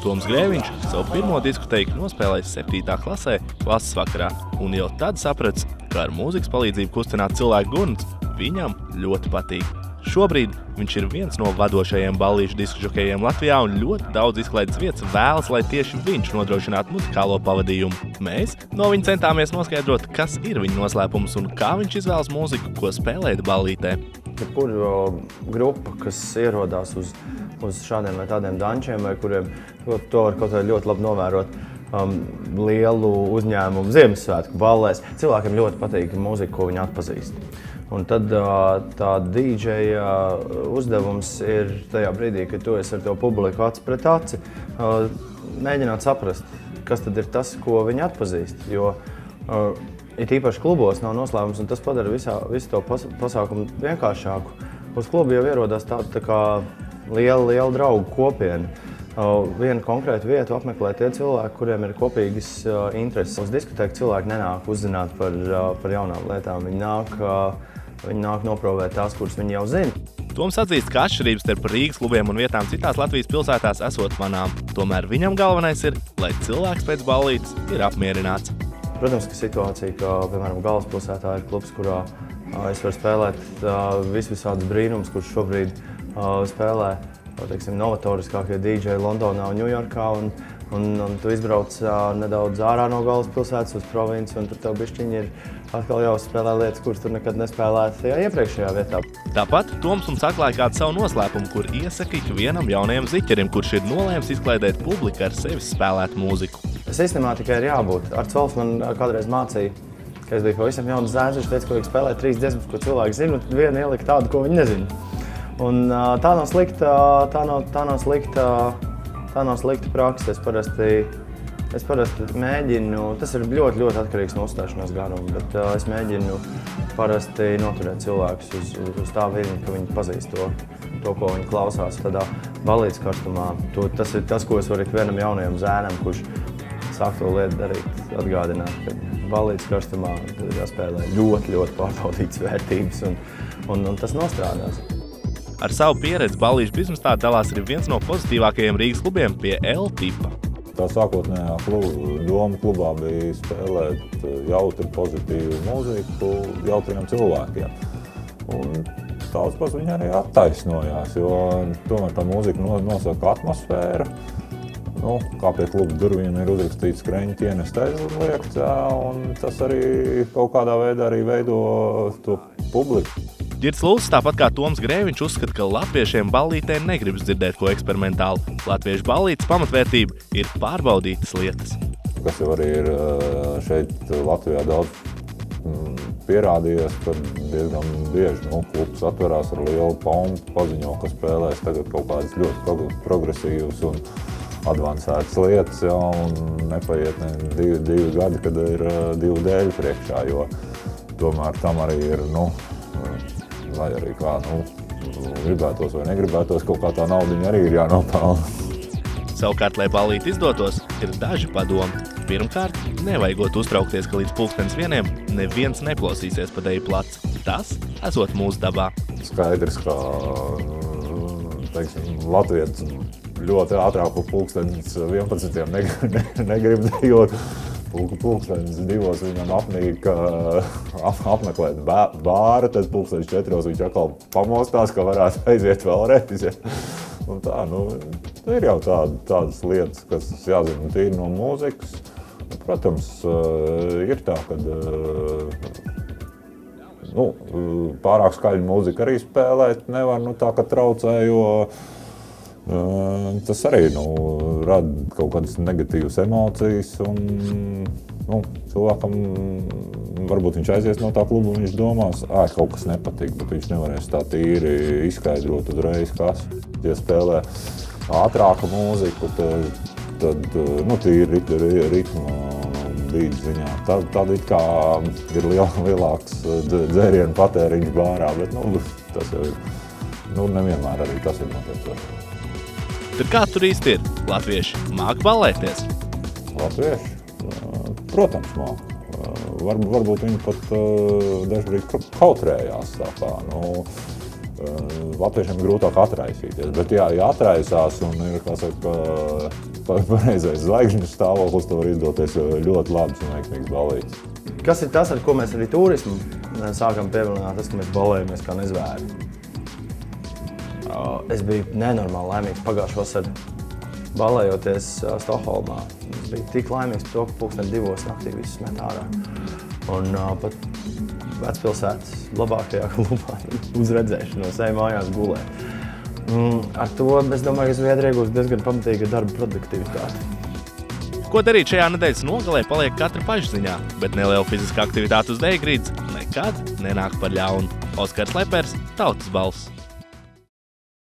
Toms Grēviņš savu pirmo diskoteiku nospēlējis 7. klasē klases vakarā un jau tad sapratis, ka ar mūzikas palīdzību kustināt cilvēku gurnas viņam ļoti patīk. Šobrīd viņš ir viens no vadošajiem ballīšu diskžokejiem Latvijā un ļoti daudz izklaides vietas vēlas, lai tieši viņš nodrošinātu muzikālo pavadījumu. Mēs no viņa centāmies noskaidrot, kas ir viņa noslēpums un kā viņš izvēlas mūziku, ko spēlēt ballītē. Jebkura grupa, kas ierodās uz šādiem vai tādiem dančiem, vai kuriem to var kaut vai ļoti labi novērot lielu uzņēmumu Ziemassvētku ballēs, cilvēkiem ļoti patīk mūzika, ko viņi atpazīst. Un tad tā dīdžeja uzdevums ir tajā brīdī, kad tu esi ar to publiku aci pret aci, mēģināt saprast, kas tad ir tas, ko viņi atpazīst. Jo it īpaši klubos nav noslēpums, un tas padara visu to pasākumu vienkāršāku. Uz klubu jau ierodās tāda tā kā liela draugu kopiena. Vienu konkrētu vietu apmeklē tie cilvēki, kuriem ir kopīgas intereses. Uz diskotēku cilvēki nenāk uzzināt par jaunām lietām. Viņi nāk noprovēt tās, kuras viņi jau zina. Toms atzīst, ka atšķirības starp Rīgas klubiem un vietām citās Latvijas pilsētās esot manām. Tomēr viņam galvenais ir, lai cilvēks pēc ballītes ir apmierināts. Protams, ka situācija, ka, piemēram, galvaspilsētā ir klubs, kurā es varu spēlēt visādus brīnumus, kurš šobrīd spēlē novatoriskākie DJ Londonā un Ņujorkā, un tu izbrauc nedaudz ārā no galvaspilsētas uz provinci, un tur tev bišķiņi ir atkal jāuzspēlē lietas, kuras tur nekad nespēlēt tajā iepriekšējā vietā. Tāpat Toms mums atklāja kādu savu noslēpumu, kur iesaka ikvienam jaunajam ziķerim, kurš ir nolēms izklaidēt publiku ar sevis spēlēt mūziku. Sistemātikai ir jābūt. Arts Valsts man kādreiz mācīja, ka es biju pavisam jauns zēns, viņš teica, ka vajag spēlēt 3 dziesmas, ko cilvēki zina, un tad vienu ielika tādu, ko viņi nezina. Un tā nav slikta praksa. Es parasti mēģinu, tas ir ļoti atkarīgs no uzstāšanās garuma, bet es mēģinu parasti noturēt cilvēkus uz tā viļņa, ka viņi pazīst to, ko viņi klausās tādā ballītes karstumā. Tas ir tas, ko es varu ikvienam jaunajam zēnam, kurš sāk to lietu darīt, atgādināt, ka ballītes karstumā jāspēlē ļoti pārbaudītas vērtības, un tas nostrādās. Ar savu pieredzi ballīšu biznesā dalās arī viens no pozitīvākajiem Rīgas klubiem pie L-tipa. Tā sākotnējā doma klubā bija spēlēt jautru, pozitīvu mūziku jautriem cilvēkiem. Un daudz pēc viņi arī attaisnojās, jo tomēr tā mūzika nosaka atmosfēru. Kā pie kluba durvīm ir uzrakstīts Kreņķa ķienesta aizliegts, un tas arī kaut kādā veidā arī veido to publiku. Girts Lūsis, tāpat kā Toms Grēviņš, uzskata, ka latviešiem ballītē negribas dzirdēt ko eksperimentālu. Latviešu ballītes pamatvērtība ir pārbaudītas lietas. Kas jau arī ir šeit Latvijā daudz pierādījies, ka diezgan bieži klubs atverās ar lielu pompu, paziņo, ka spēlēs tagad kaut kādas ļoti progresīvas un advancētas lietas, un nepaiet divi gadi, kad ir 2 dēļi priekšā, jo tomēr tam arī ir, lai arī kā, gribētos vai negribētos, kaut kā tā naudiņa arī ir jānopelna. Savukārt, lai ballīti izdotos, ir daži padomi. Pirmkārt, nevajagot uztraukties, ka līdz 1:00 neviens neplosīsies pa deju placu. Tas esot mūsu dabā. Skaidrs, ka, latvietis ļoti ātrāk pa 11:00 negrib dejot. 2:00 viņam apnīk apmeklēt bāru, tad 4:00 viņš atkal pamostās, ka varētu aiziet vēlreiz. Un tā, ir jau tādas lietas, kas jāzina tīri no mūzikas. Protams, ir tā, ka pārāk skaļu mūziku arī spēlēt nevar, tā, ka traucē, jo tas arī rada kaut kādas negatīvas emocijas, un cilvēkam varbūt viņš aizies no tā kluba un viņš domās, kaut kas nepatīk, bet viņš nevarēs tā tīri izskaidrot uzreiz, kas. Ja spēlē ātrāka mūziku, tad tīri ritma bīdz ziņā. Tad it kā ir lielāks dzērienu patēriņš bārā, bet tas jau ir, nevienmēr arī tas ir noteicoši. Tad kā tur īsti ir? Latvieši māk ballēties? Latvieši? Protams, māk. Varbūt viņi pat dažbrīd kautrējās. Latviešiem ir grūtāk atraisīties, bet ja atraisās un ir, kā saka, pareizais zvaigžņu stāvoklis, to var izdoties ļoti labs un veiksmīgs ballītis. Kas ir tas, ar ko mēs arī turismu sākam pievilināt, tas, ka mēs ballējamies kā nezvēri? Es biju nenormāli laimīgs pagājušo vasaru ballējoties Stokholmā. Es biju tik laimīgs par to, ka pulksten 2 naktī visus met ārā. Un pat vecpilsētas labākajā klubā uz redzēšanos, ej mājās gulēt. Ar to es domāju, ka Zviedrija iegūst diezgan pamatīga darba produktivitāte. Ko darīt šajā nedēļas nogalē paliek katra pašziņā, bet neliela fiziska aktivitāte uz dejgrīdas nekad nenāk par ļaunu. Oskars Lepers, Tautas balss.